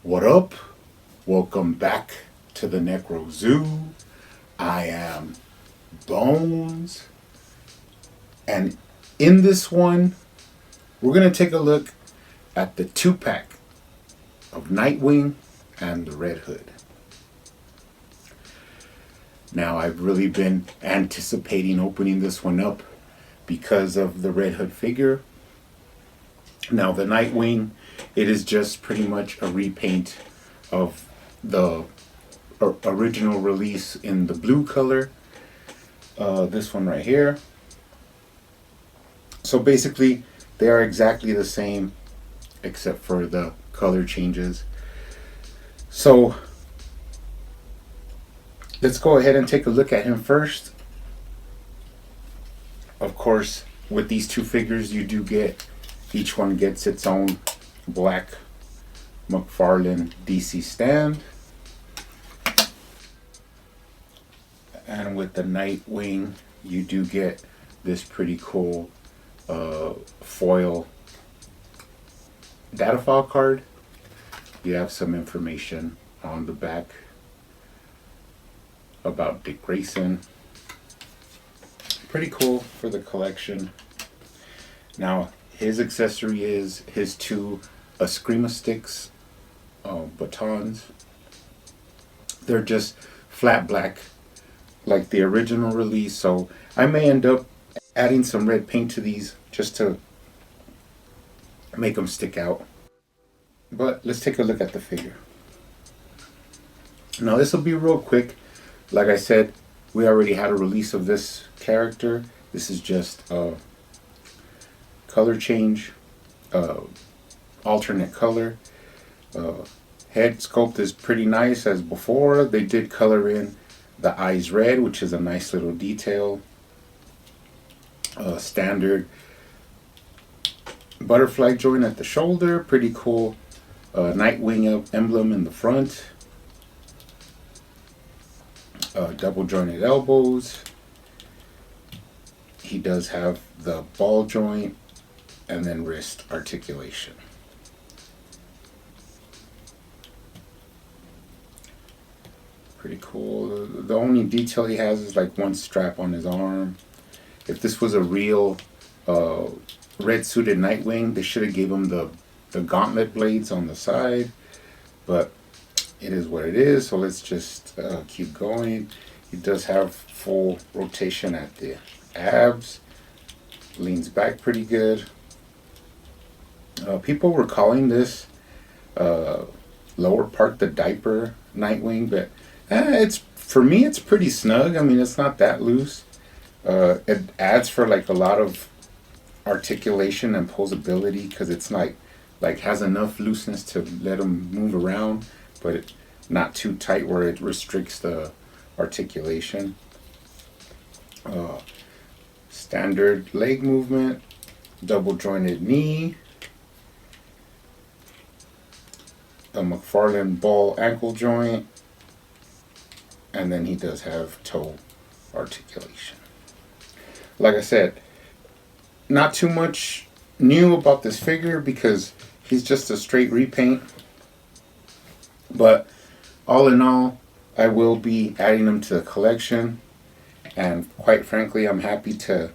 What up? Welcome back to the Necro Zoo. I am Bones, and in this one, we're going to take a look at the 2-pack of Nightwing and the Red Hood. Now, I've really been anticipating opening this one up because of the Red Hood figure. Now, the Nightwing, it is just pretty much a repaint of the original release in the blue color. This one right here. So basically, they are exactly the same except for the color changes. So let's go ahead and take a look at him first. Of course, with these two figures, you do get, each one gets its own black McFarlane DC stand. And with the Nightwing, you do get this pretty cool foil data file card. You have some information on the back about Dick Grayson. Pretty cool for the collection. Now, his accessory is his two Eskrima sticks, batons. They're just flat black like the original release, so I may end up adding some red paint to these just to make them stick out. But let's take a look at the figure. Now, this will be real quick. Like I said, we already had a release of this character. This is just a color change, alternate color. Head sculpt is pretty nice as before. They did color in the eyes red, which is a nice little detail. Standard butterfly joint at the shoulder, pretty cool. Nightwing emblem in the front. Double jointed elbows. He does have the ball joint and then wrist articulation. Pretty cool. The only detail he has is like one strap on his arm. If this was a real red suited Nightwing, they should have gave him the gauntlet blades on the side, but it is what it is. So let's just keep going. He does have full rotation at the abs, leans back pretty good. People were calling this lower part the diaper Nightwing, but it's, for me, it's pretty snug. I mean, it's not that loose. It adds for like a lot of articulation and posability because it's like has enough looseness to let him move around, but it not too tight where it restricts the articulation. Standard leg movement, double jointed knee, a McFarlane ball ankle joint, and then he does have toe articulation. Like I said, not too much new about this figure because he's just a straight repaint. But all in all, I will be adding him to the collection. And quite frankly, I'm happy to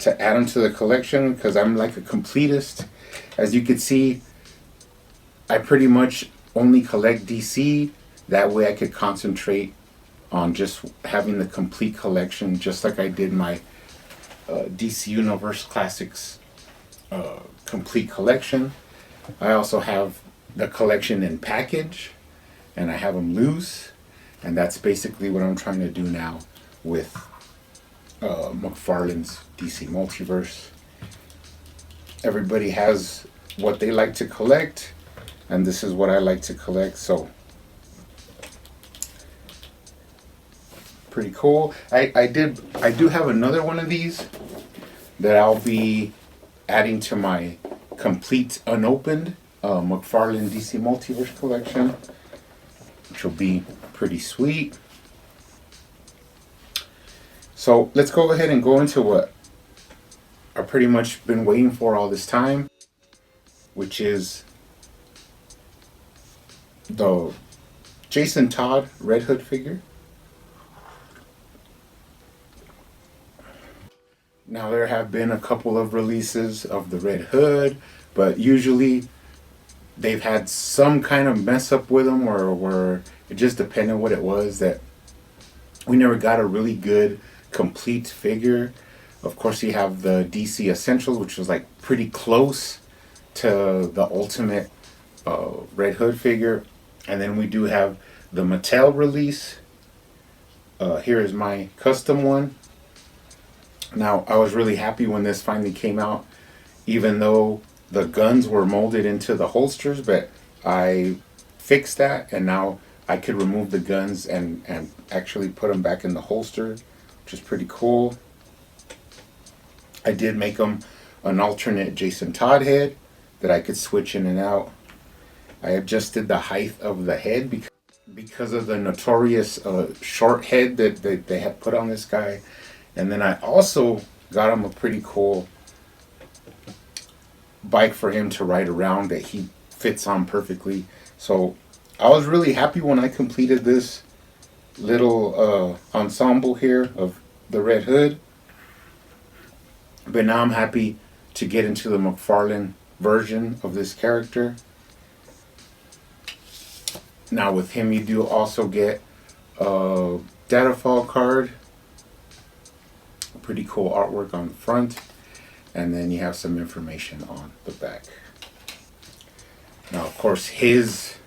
add him to the collection because I'm like a completist. As you can see, I pretty much only collect DC. That way I could concentrate on just having the complete collection, just like I did my DC Universe Classics complete collection. I also have the collection in package, and I have them loose, and that's basically what I'm trying to do now with McFarlane's DC Multiverse. Everybody has what they like to collect, and this is what I like to collect, so pretty cool. I do have another one of these that I'll be adding to my complete unopened McFarlane DC Multiverse collection, which will be pretty sweet. So let's go ahead and go into what I've pretty much been waiting for all this time, which is the Jason Todd Red Hood figure. Now there have been a couple of releases of the Red Hood, but usually they've had some kind of mess up with them, or it just depended what it was, that we never got a really good complete figure. Of course, you have the DC Essentials, which was like pretty close to the ultimate Red Hood figure, and then we do have the Mattel release. Here is my custom one. Now, I was really happy when this finally came out, even though the guns were molded into the holsters, but I fixed that, and now I could remove the guns and actually put them back in the holster, which is pretty cool. I did make them an alternate Jason Todd head that I could switch in and out. I adjusted the height of the head because of the notorious short head that they had put on this guy. And then I also got him a pretty cool bike for him to ride around that he fits on perfectly. So I was really happy when I completed this little ensemble here of the Red Hood. But now I'm happy to get into the McFarlane version of this character. Now with him you do also get a Datafall card. Pretty cool artwork on the front, and then you have some information on the back. Now of course his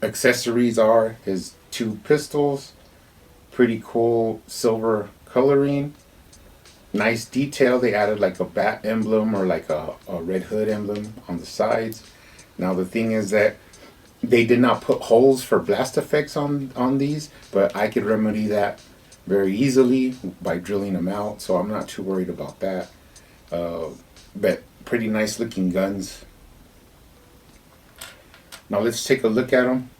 accessories are his two pistols, pretty cool silver coloring, nice detail. They added like a bat emblem or like a Red Hood emblem on the sides. Now the thing is that they did not put holes for blast effects on these, but I could remedy that very easily by drilling them out, so I'm not too worried about that. But pretty nice looking guns. Now let's take a look at them.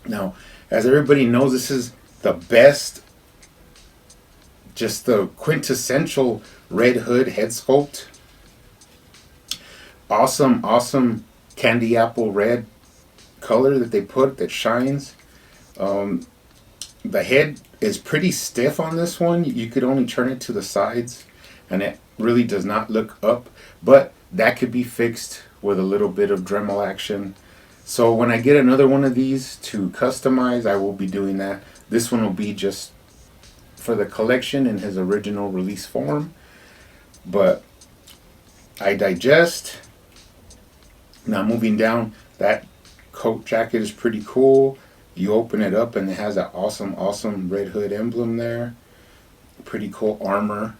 Now, as everybody knows, this is the best, just the quintessential Red Hood head sculpt. Awesome candy apple red color that they put that shines. The head is pretty stiff on this one. You could only turn it to the sides, and it really does not look up, but that could be fixed with a little bit of Dremel action. So when I get another one of these to customize, I will be doing that. This one will be just for the collection in his original release form, but I digest. Now moving down, that coat jacket is pretty cool. You open it up and it has that awesome Red Hood emblem there. Pretty cool armor.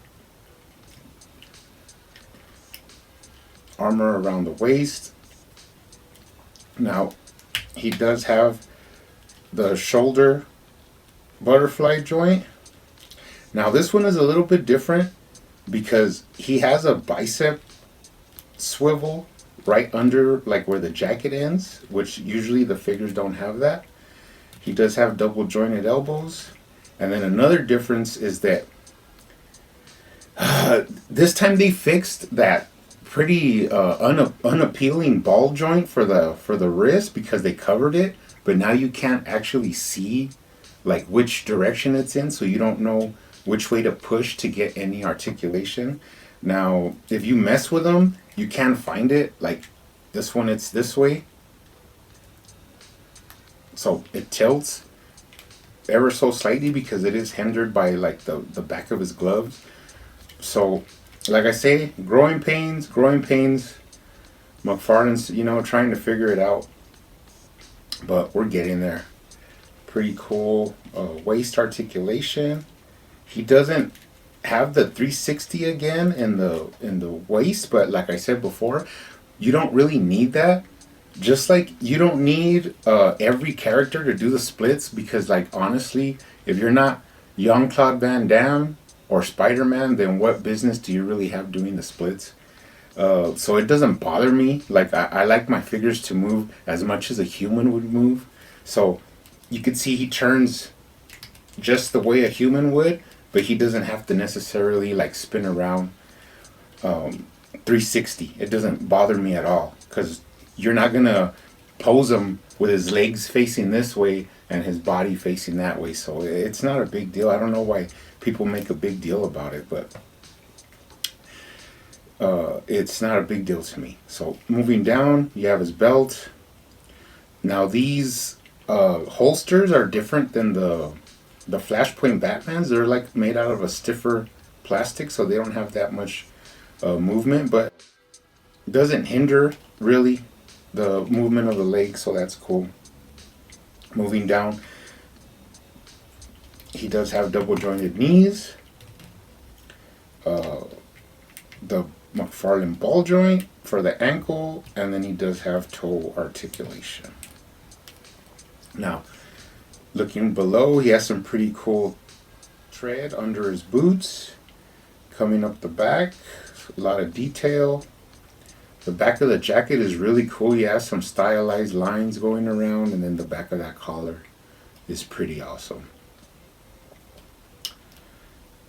Armor around the waist. Now, he does have the shoulder butterfly joint. Now this one is a little bit different because he has a bicep swivel right under like where the jacket ends, which usually the figures don't have that. He does have double jointed elbows. And then another difference is that this time they fixed that pretty unappealing ball joint for the wrist because they covered it, but now you can't actually see like which direction it's in, so you don't know which way to push to get any articulation. Now if you mess with them, you can find it. Like this one, it's this way, so it tilts ever so slightly because it is hindered by like the back of his gloves. So like I say, growing pains. McFarlane's, trying to figure it out, but we're getting there. Pretty cool waist articulation. He doesn't have the 360 again in the waist, but like I said before, you don't really need that. Just like you don't need every character to do the splits, because like honestly, if you're not Jean-Claude Van Damme or Spider-Man, then what business do you really have doing the splits? So it doesn't bother me. Like I like my figures to move as much as a human would move. So you could see he turns just the way a human would, but he doesn't have to necessarily like spin around 360. It doesn't bother me at all because you're not gonna pose him with his legs facing this way and his body facing that way. So it's not a big deal. I don't know why people make a big deal about it, but it's not a big deal to me. So moving down, you have his belt. Now these holsters are different than the Flashpoint Batmans. They're like made out of a stiffer plastic, so they don't have that much movement, but it doesn't hinder really the movement of the leg, so that's cool. Moving down, he does have double jointed knees. The McFarlane ball joint for the ankle, and then he does have toe articulation. Now, looking below, he has some pretty cool tread under his boots. Coming up the back, a lot of detail. The back of the jacket is really cool. He has some stylized lines going around, and then the back of that collar is pretty awesome.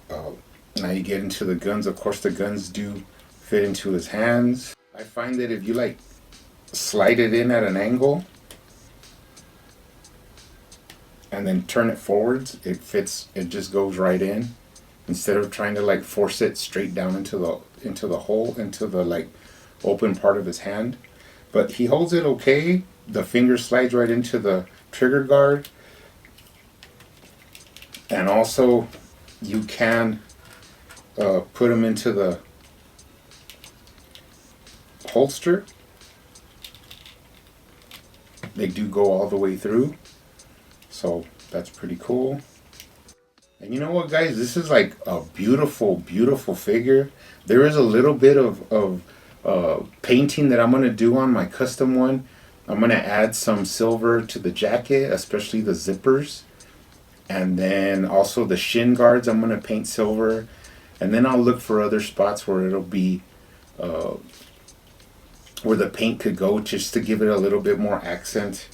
Now you get into the guns. Of course, the guns do fit into his hands. I find that if you like slide it in at an angle and then turn it forwards, it fits. It just goes right in, instead of trying to like force it straight down into the hole, into the like open part of his hand. But he holds it okay. The finger slides right into the trigger guard, and also you can put them into the holster. They do go all the way through, so that's pretty cool. And you know what, guys, this is like a beautiful figure. There is a little bit of painting that I'm going to do on my custom one. I'm going to add some silver to the jacket, especially the zippers, and then also the shin guards I'm going to paint silver. And then I'll look for other spots where it'll be where the paint could go, just to give it a little bit more accent.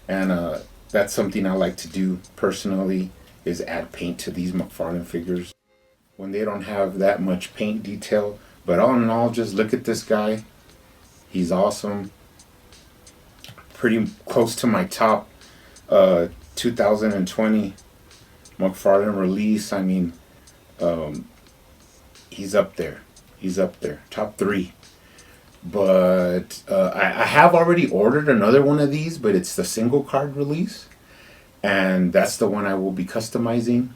And that's something I like to do personally, is add paint to these McFarlane figures when they don't have that much paint detail. But all in all, just look at this guy. He's awesome. Pretty close to my top 2020 McFarlane release. I mean, he's up there. He's up there. Top 3. But I have already ordered another one of these, but it's the single card release. And that's the one I will be customizing.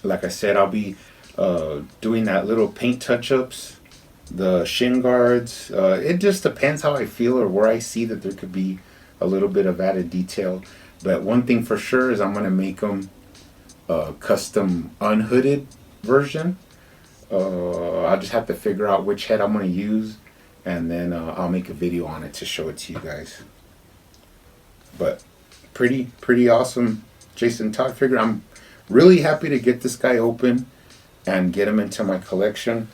Like I said, I'll be doing that little paint touch-ups, the shin guards. It just depends how I feel or where I see that there could be a little bit of added detail. But one thing for sure is I'm going to make them a custom unhooded version. I'll just have to figure out which head I'm going to use, and then I'll make a video on it to show it to you guys. But pretty awesome Jason Todd figure. I'm really happy to get this guy open and get him into my collection.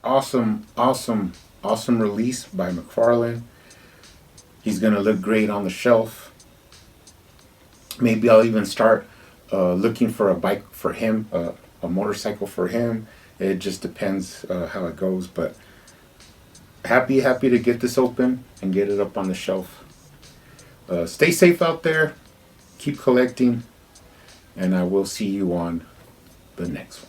Awesome release by McFarlane. He's gonna look great on the shelf. Maybe I'll even start looking for a bike for him, a motorcycle for him. It just depends how it goes, but happy to get this open and get it up on the shelf. Stay safe out there, keep collecting, and I will see you on the next one.